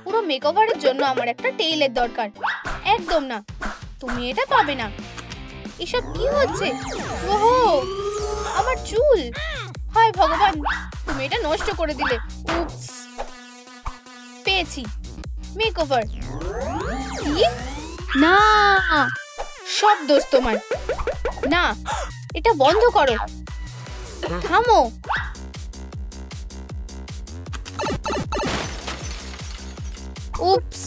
পুরো মেকওভারের জন্য আমার একটা টেইলের দরকার। একদম না, তুমি এটা পাবে না। এসব কি হচ্ছে? ওহো, আমার চুল। হায় ভগবান, তুমি এটা নষ্ট করে দিলে। উপস। পেয়েছি মেকওভার। কি? না, সব দোষ তোমার। না, এটা বন্ধ করো। থামো। উপস,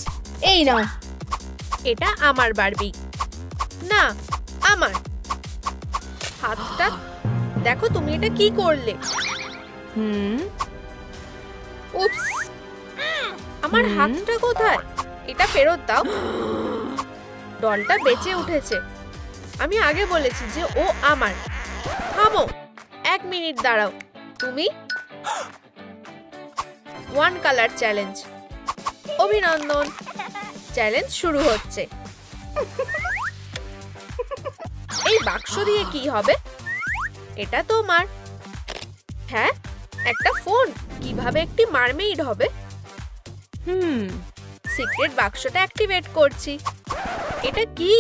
এই নাও। এটা আমার বারবি। না, আমার হাতটা দেখো, তুমি এটা কি করলে? উপস, আমার হাতটা কোথায়? এটা ফেরত দাও। ডলটা বেঁচে উঠেছে। আমি আগে বলেছি যে ও আমার। থামো, 1 মিনিট দাঁড়াও। তুমি 1 কালার চ্যালেঞ্জ। অভিনন্দন, চ্যালেঞ্জ শুরু হচ্ছে। এই বাক্স দিয়ে কি হবে? এটা তোমার। হ্যাঁ, একটা ফোন। কিভাবে একটি মারমেইড হবে? সিক্রেট বাক্সটা অ্যাক্টিভেট করছি। এটা কি?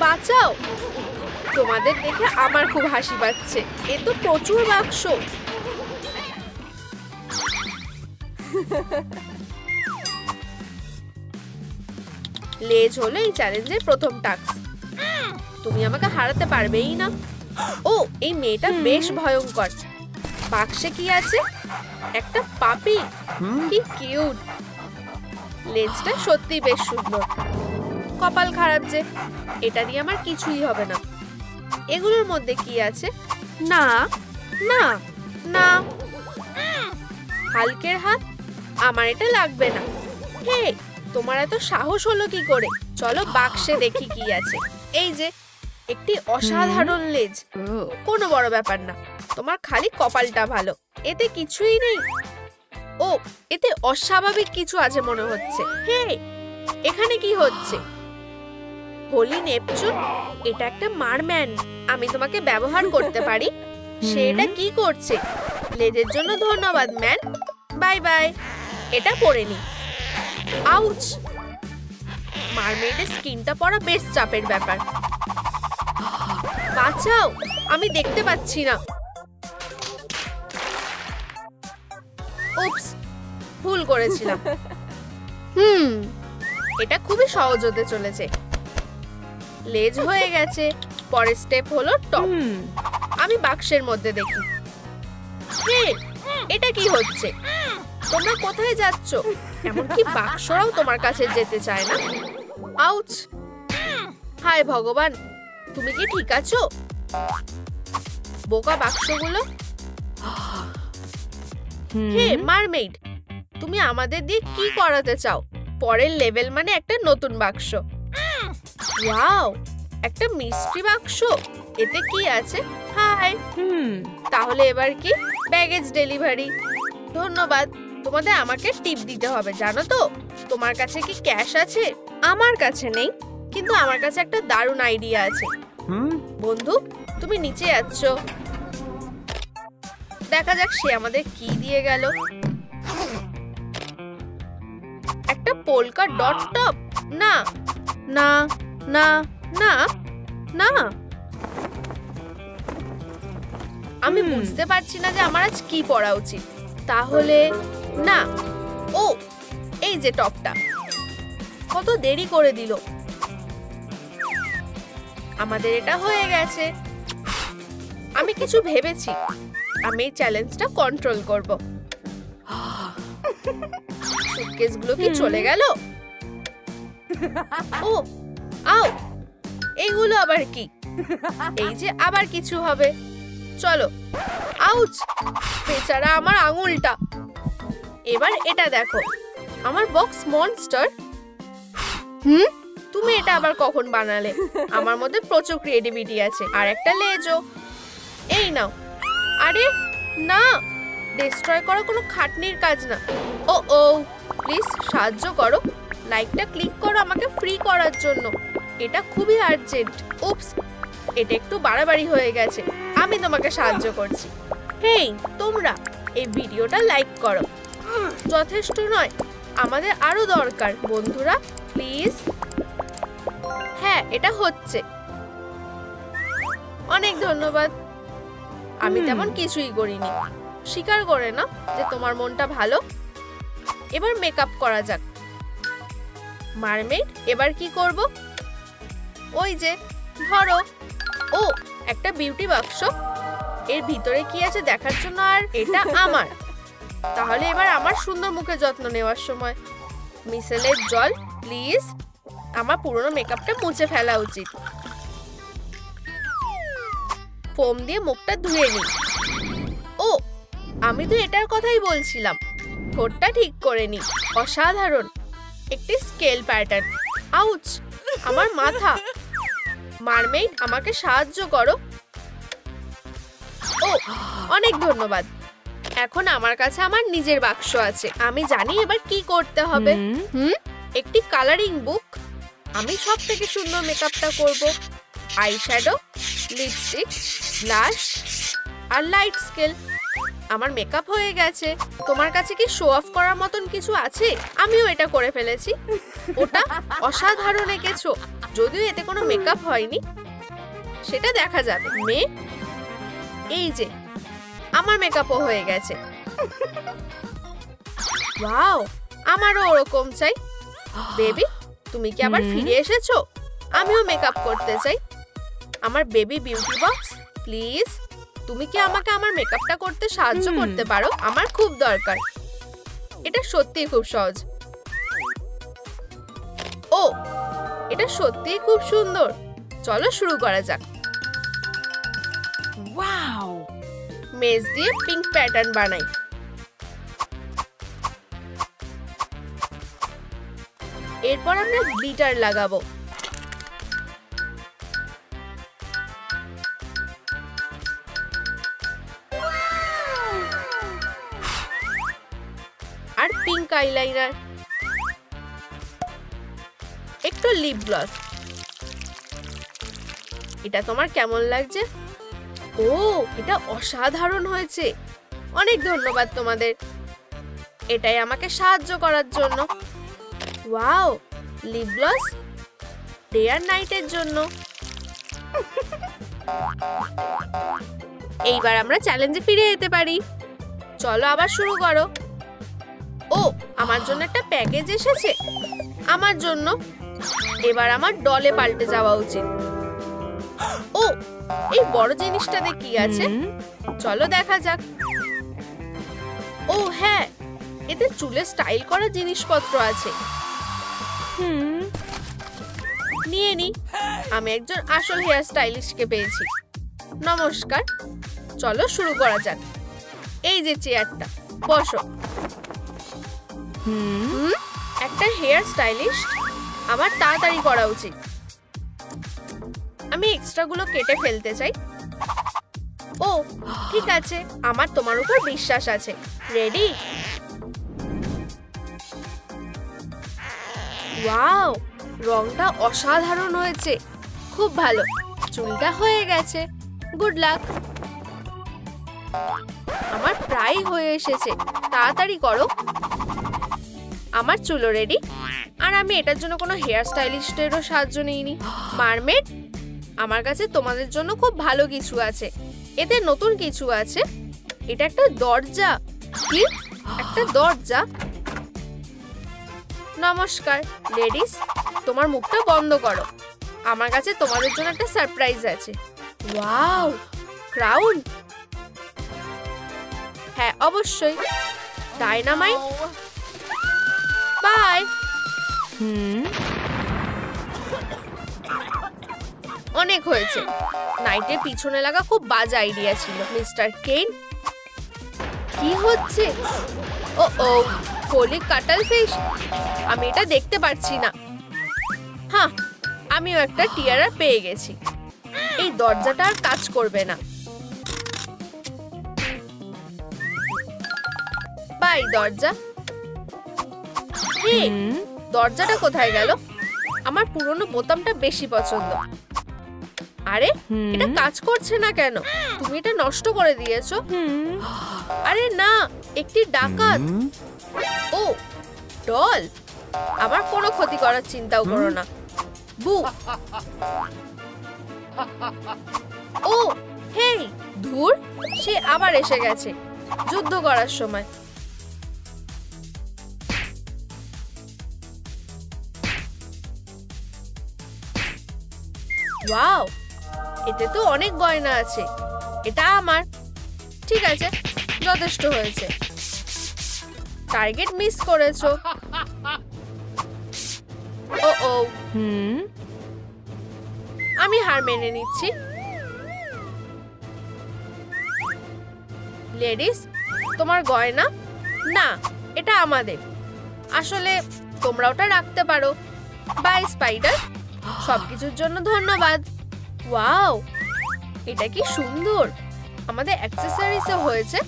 বাঁচাও! তোমাদের দেখে আমার খুব হাসি পাচ্ছে। এ তো প্রচুর বাক্স। লেজ হলো এই চ্যালেঞ্জের প্রথম টাস্ক। তুমি আমাকে হারাতে পারবেই না। ও, এই মেয়েটা বেশ ভয়ঙ্কর। বাক্সে কি আছে? একটা পাপি। কি কিউট। লেজটা সত্যি বেশ সুন্দর। কপাল খারাপ যে, এটা দিয়ে আমার কিছুই হবে না। এগুলোর মধ্যে কি আছে? না না না, হালকের হাত। আমার এটা লাগবে না। হে, তোমার এত সাহস হলো কি করে? চলো বাক্সে দেখি কি আছে। এই যে একটি অসাধারণ লেজ। কোনো বড় ব্যাপার না, তোমার খালি কপালটা ভালো। এতে কিছুই নেই। ও, এতে অস্বাভাবিক কিছু আছে মনে হচ্ছে। হে, এখানে কি হচ্ছে? হোলি নেপচুন, এটা একটা মারম্যান। আমি তোমাকে ব্যবহার করতে পারি। সে এটা কি করছে? লেজের জন্য ধন্যবাদ ম্যান। Bye bye. এটা পরে নি। আউচ! মারমেডের স্কিনটা পরা বেশ চাপের ব্যাপার। বাঁচাও, আমি দেখতে পাচ্ছি না। উপস, ভুল করেছিলাম। এটা খুবই সহজ হতে চলেছে। লেজ হয়ে গেছে। পরের স্টেপ হলো টপ। আমি বাক্সের মধ্যে দেখি। হে, এটা কি হচ্ছে? তোমরা কোথায় যাচ্ছ? এমনকি বাক্সরাও তোমার কাছে যেতে চায় না। আউচ! হায় ভগবান, তুমি কি ঠিক আছো? বোকা বাক্সগুলো। হে মারমেইড, তুমি আমাদের দিয়ে কি করাতে চাও? পরের লেভেল মানে একটা নতুন বাক্স। ওয়াও, একটা মিস্ট্রি বাক্স। এতে কি আছে? হাই। তাহলে এবার কি? Baggage delivery. ধন্যবাদ। তোমাদের আমাকে টিপ দিতে হবে, জানো তো? তোমার কাছে কি ক্যাশ আছে? আমার কাছে নেই, কিন্তু আমার কাছে একটা দারুণ আইডিয়া আছে। বন্ধু, তুমি নিচে যাচ্ছ। দেখা যাক সে আমাদের কি দিয়ে গেল। একটা পোলকা ডট টপ। না না না না না, আমি বুঝতে পারছি না যে আমার আজ কি পরা উচিত। তাহলে না, ও, এই যে টপটা। কত দেরি করে দিল। আমাদের এটা হয়ে গেছে। আমি কিছু ভেবেছি। আমি এই চ্যালেঞ্জটা কন্ট্রোল করব। সুটকেসগুলো কি চলে গেল? ও আও, এইগুলো আবার কি? এই যে আবার কিছু হবে। চলো। আউচ, বেচারা আমার আঙুলটা। এবার এটা দেখো, আমার বক্স মনস্টার। তুমি এটা আবার কখন বানালে? আমার মধ্যে প্রচুর ক্রিয়েটিভিটি আছে। আর একটা লেজও। এই নাও। আরে না, ডিস্ট্রয় করা কোনো খাটনির কাজ না। ও ও, প্লিজ সাহায্য করো। লাইকটা ক্লিক করো আমাকে ফ্রি করার জন্য। এটা খুবই আর্জেন্ট। উপস, এটা একটু বাড়াবাড়ি হয়ে গেছে। আমি তোমাকে সাহায্য করছি। হেই তোমরা, এই ভিডিওটা লাইক করো। যথেষ্ট নয়, আমাদের আরো দরকার বন্ধুরা, প্লিজ। হ্যাঁ, এটা হচ্ছে। অনেক ধন্যবাদ। আমি তেমন কিছুই করিনি। স্বীকার করে না যে তোমার মনটা ভালো। এবার মেকআপ করা যাক। মারমেড, এবার কি করব? ওই যে ধরো। ও, একটা বিউটি বাক্স। এর ভিতরে কি আছে দেখার জন্য। আর এটা আমার। তাহলে এবার আমার সুন্দর মুখের যত্ন নেওয়ার সময়। মিসেলের জল প্লিজ। আমার পুরনো মেকআপটা মুছে ফেলা উচিত। ফোম দিয়ে মুখটা ধুয়ে নিই। ও, আমি তো এটার কথাই বলছিলাম। ঠোঁটটা ঠিক করে নি। অসাধারণ। একটি স্কেল প্যাটার্ন। আউচ, আমার মাথা। মারমেইড, আমাকে সাহায্য করো। ও, অনেক ধন্যবাদ। এখন আমার কাছে আমার নিজের বাক্স আছে। আমি জানি এবার কি করতে হবে। একটি কালারিং বুক। আমি সব থেকে সুন্দর মেকআপটা করব। আই শ্যাডো, লিপস্টিক, ব্লাশ আর লাইট স্কেল। আমার মেকআপ হয়ে গেছে। তোমার কাছে কি শো অফ করার মতন কিছু আছে? আমিও এটা করে ফেলেছি। ওটা অসাধারণ এঁকেছো। যদিও এতে কোনো মেকআপ হয়নি, সেটা দেখা যাবে। মেয়ে, এই যে আমার মেকআপও হয়ে গেছে। ওয়াও, আমারও ওরকম চাই। বেবি, তুমি কি আবার ফিরে এসেছো? আমিও মেকআপ করতে চাই। আমার বেবি বিউটি বক্স, প্লিজ। তুমি কি আমাকে আমার মেকআপটা করতে সাহায্য করতে পারো? আমার খুব দরকার। এটা সত্যিই খুব সহজ। ও, এটা সত্যিই খুব সুন্দর। চলো শুরু করা যাক। ওয়াও, মেজ দিয়ে পিঙ্ক প্যাটার্ন বানাই। এরপর আমরা গ্লিটার লাগাবো। আর পিঙ্ক আইলাইনার। একটু লিপ গ্লস। এটা তোমার কেমন লাগছে? ও, এটা অসাধারণ হয়েছে। অনেক ধন্যবাদ তোমাদের। এটাই আমাকে সাহায্য করার জন্য। ওয়াও, লিপ গ্লস ডে আর নাইটের জন্য। এইবার আমরা চ্যালেঞ্জে ফিরে যেতে পারি। চলো আবার শুরু করো। ও, আমার জন্য একটা প্যাকেজ এসেছে। আমার জন্য। এবার আমার ডলে পাল্টে যাওয়া উচিত। ও, এই বড় জিনিসটাতে কি আছে? চলো দেখা যাক। ও হ্যাঁ, এতে চুলে স্টাইল করা জিনিসপত্র আছে। নিয়ে নি। আমি একজন আসল হেয়ার স্টাইলিস্টকে পেয়েছি। নমস্কার। চলো শুরু করা যাক। এই যে চেয়ারটা, বসো। একটা হেয়ার স্টাইলিস্ট, আমার তাড়াতাড়ি করা উচিত। আমি এক্সট্রাগুলো কেটে ফেলতে চাই। ও ঠিক আছে, আমার তোমার উপর বিশ্বাস আছে। রেডি? ওয়াও, রংটা অসাধারণ হয়েছে। খুব ভালো। চুলটা হয়ে গেছে। Good luck. আমার প্রায় হয়ে এসেছে। তাড়াতাড়ি করো। আমার চুলও রেডি। আর আমি এটার জন্য কোনো হেয়ার স্টাইলিস্টেরও সাহায্য নিইনি। মারমেড, আমার কাছে তোমাদের জন্য খুব ভালো কিছু আছে। এতে নতুন কিছু আছে। এটা একটা দরজা। কি? একটা দরজা? নমস্কার লেডিস, তোমার মুখটা বন্ধ করো। আমার কাছে তোমাদের জন্য একটা সারপ্রাইজ আছে। Wow, crown? হ্যাঁ অবশ্যই। ডাইনামাইট? বাই। অনেক হয়েছে। নাইটের পিছনে লাগা খুব বাজে আইডিয়া ছিল মিস্টার কেইন। কি হচ্ছে? ও ও, হোলি কাটল ফিশ। আমি এটা দেখতে পাচ্ছি না। হ্যাঁ, আমিও একটা টিয়ারা পেয়ে গেছি। এই দরজাটা আর কাজ করবে না। বাই দরজা। হে, দরজাটা কোথায় গেল? আমার পুরনো বোতামটা বেশি পছন্দ। আরে এটা কাজ করছে না কেন? তুমি এটা নষ্ট করে দিয়েছো। আরে না, একটি ডাকাত। ও ডল, আমার কোনো ক্ষতি করার চিন্তাও করো না। বু। ও হেই, ধুর, সে আবার এসে গেছে যুদ্ধ করার সময়। ওয়াও, এতে তো অনেক গয়না আছে। এটা আমার। ঠিক আছে, যথেষ্ট হয়েছে। টার্গেট মিস করেছো। ও ও, আমি হার মেনে নিচ্ছি। লেডিস, তোমার গয়না? না, এটা আমাদের। আসলে তোমরা ওটা রাখতে পারো। বাই স্পাইডার, সবকিছুর জন্য ধন্যবাদ। ওয়াও, এটা কি সুন্দর। আমাদের অ্যাকসেসরিজও হয়েছে।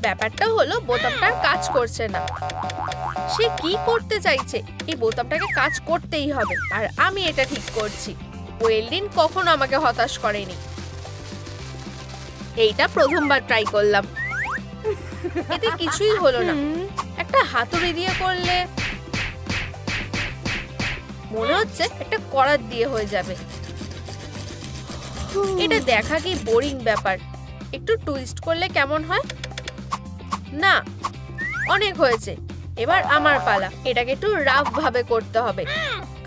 ব্যাপারটা হলো বোতামটার কাজ করছে না। সে কি করতে চাইছে? এই বোতামটাকে কাজ করতেই হবে, আর আমি এটা ঠিক করছি। ওয়েলডিন কখনো আমাকে হতাশ করেনি। এইটা প্রথমবার ট্রাই করলাম, এতে কিছুই হলো না। একটা হাতুড়ি দিয়ে করলে মনে হচ্ছে একটা করাত দিয়ে হয়ে যাবে। এটা দেখা কি বোরিং ব্যাপার। একটু টুইস্ট করলে কেমন হয়? না, অনেক হয়েছে। এবার আমার পালা। এটাকে একটু রাফ ভাবে করতে হবে।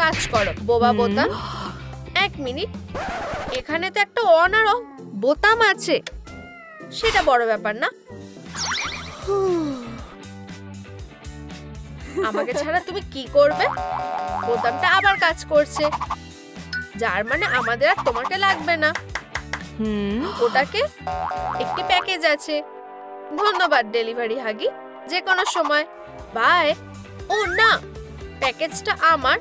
কাজ করো বোবা বোতাম। এক মিনিট, এখানে তো একটা অন আর অফ বোতাম আছে। সেটা বড় ব্যাপার না। আমাকে ছাড়া তুমি কি করবে? বোতামটা আবার কাজ করছে, যার মানে আমাদের আর তোমাকে লাগবে না। ওটাকে একটি প্যাকেজ আছে। ধন্যবাদ ডেলিভারি হাগি, যে কোনো সময়। বাই। ও না, প্যাকেজটা আমার।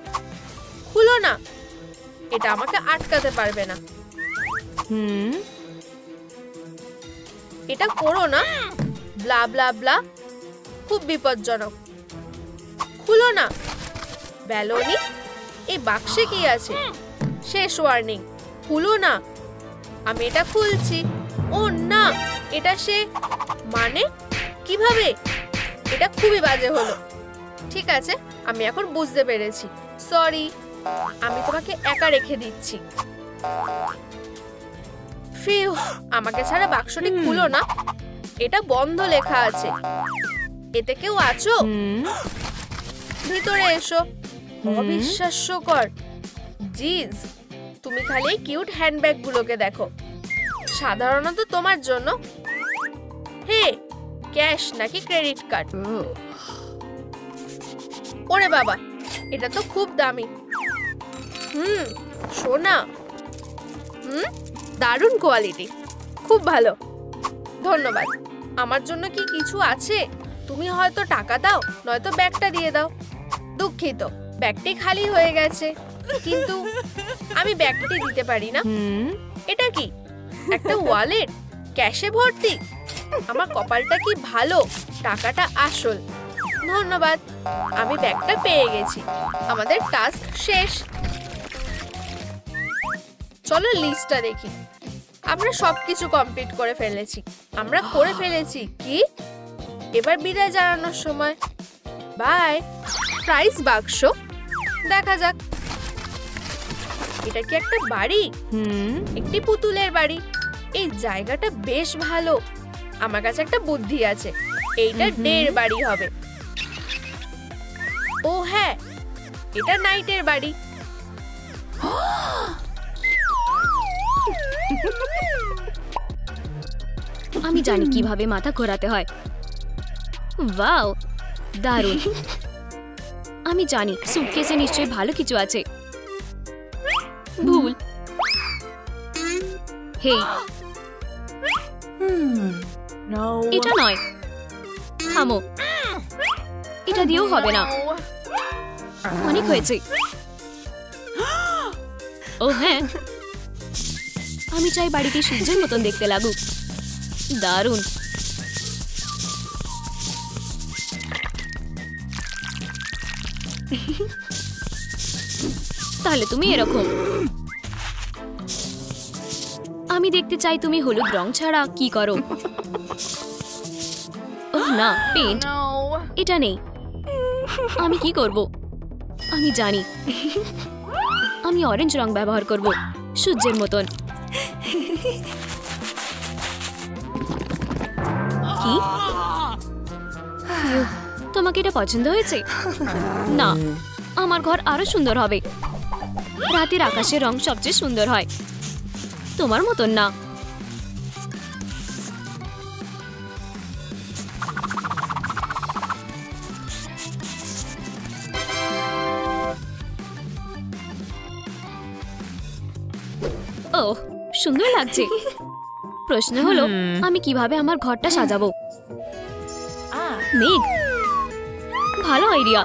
খুলো না, এটা আমাকে আটকাতে পারবে না। এটা করো না। ব্লা ব্লা ব্লা, খুব বিপজ্জনক। খুলো না। ব্যালনি, এই বাক্সে কি আছে? শেষ ওয়ার্নিং, খুলো না। আমি এটা খুলছি। ও না, এটা সে মানে কিভাবে? এটা খুবই বাজে হলো। ঠিক আছে, আমি এখন বুঝতে পেরেছি। সরি, আমি তোমাকে একা রেখে দিচ্ছি। ফিউ, আমাকে ছাড়া বাক্সটি খুলো না। এটা বন্ধ লেখা আছে। এতে কেউ আছো? ভিতরে এসো। অবিশ্বাস্যকর। জিজ, তুমি খালি কিউট হ্যান্ডব্যাগ গুলোকে দেখো। সাধারণত তোমার জন্য। হে, ক্যাশ নাকি ক্রেডিট কার্ড? ওরে বাবা, এটা তো খুব দামি। সোনা। দারুণ কোয়ালিটি, খুব ভালো। ধন্যবাদ। আমার জন্য কি কিছু আছে? তুমি হয়তো টাকা দাও, নয়তো ব্যাগটা দিয়ে দাও। দুঃখিত, ব্যাগটি খালি হয়ে গেছে। কিন্তু আমি ব্যাগটি দিতে পারি না। এটা কি, একটা ওয়ালেট? ক্যাশে ভর্তি? আমার কপালটা কি ভালো, টাকাটা আসল। ধন্যবাদ, আমি ব্যাগটা পেয়ে গেছি। আমাদের টাস্ক শেষ। চলো লিস্টটা দেখি। আমরা সবকিছু কমপ্লিট করে ফেলেছি। আমরা করে ফেলেছি কি? এবার বিদায় জানানোর সময়। বাই। প্রাইস বাক্স, দেখা যাক। এটা কি একটা বাড়ি? একটি পুতুলের বাড়ি। এই জায়গাটা বেশ ভালো। আমার কাছে একটা বুদ্ধি আছে। এইটা ডের বাড়ি হবে। ও হ্যাঁ, এটা নাইটের বাড়ি। আমি জানি কিভাবে মাথা ঘোরাতে হয়। ওয়াও, দারুণ। আমি জানি সুটকেসে নিশ্চয়ই ভালো কিছু আছে। ভুল। হেই, এটা নয়, থামো। এটা দিয়েও হবে না, অনেক হয়েছে। ও হ্যাঁ, আমি চাই বাড়িতে সূর্যের মতন দেখতে লাগুক। দারুণ। তাহলে তুমি এরকম। আমি দেখতে চাই তুমি হলুদ রং ছাড়া কি করো। ওহ না, পেইন্ট এটা নেই। আমি কি করব? আমি জানি, আমি অরেঞ্জ রং ব্যবহার করব, সূর্যের মতন। কি? তোমাকে এটা পছন্দ হয়েছে? না, আমার ঘর আরো সুন্দর হবে। রাতের আকাশের রং সবচেয়ে সুন্দর হয়, তোমার মতন না। ওহ, সুন্দর লাগছে। প্রশ্ন হলো আমি কিভাবে আমার ঘরটা সাজাবো। মেঘ, ভালো আইডিয়া।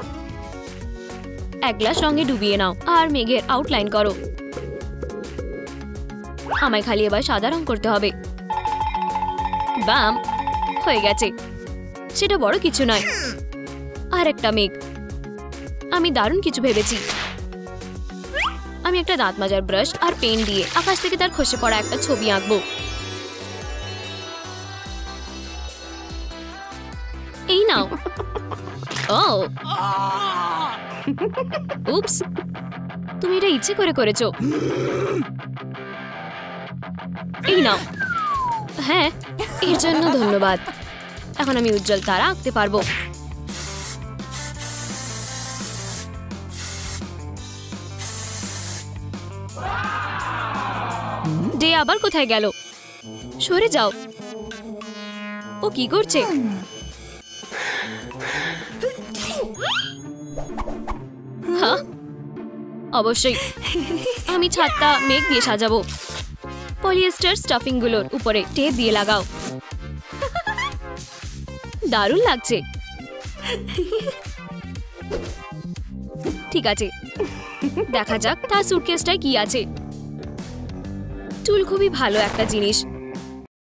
এক গ্লাস রঙে ডুবিয়ে নাও আর মেঘের আউটলাইন করো। আমায় খালি এবার সাদা রং করতে হবে। বাম, হয়ে গেছে। সেটা বড় কিছু নয়। আর একটা মেঘ। আমি দারুণ কিছু ভেবেছি। আমি একটা দাঁত মাজার ব্রাশ আর পেন দিয়ে আকাশ থেকে তার খসে পড়া একটা ছবি আঁকবো। এই নাও। ও উপস, তুমি এটা ইচ্ছে করে করেছো। এই নাও। হ্যাঁ, এর জন্য ধন্যবাদ। এখন আমি উজ্জ্বল তারা আঁকতে পারবো। ডে আবার কোথায় গেল? সরে যাও। ও কি করছে? হ্যাঁ, অবশ্যই। আমি ছাদটা মেঘ দিয়ে সাজাবো। পলিয়েস্টার স্টাফিং গুলোর উপরে টেপ দিয়ে লাগাও। দারুণ লাগছে। ঠিক আছে, দেখা যাক তার সুটকেসটায় কি আছে। চুল খুবই ভালো একটা জিনিস।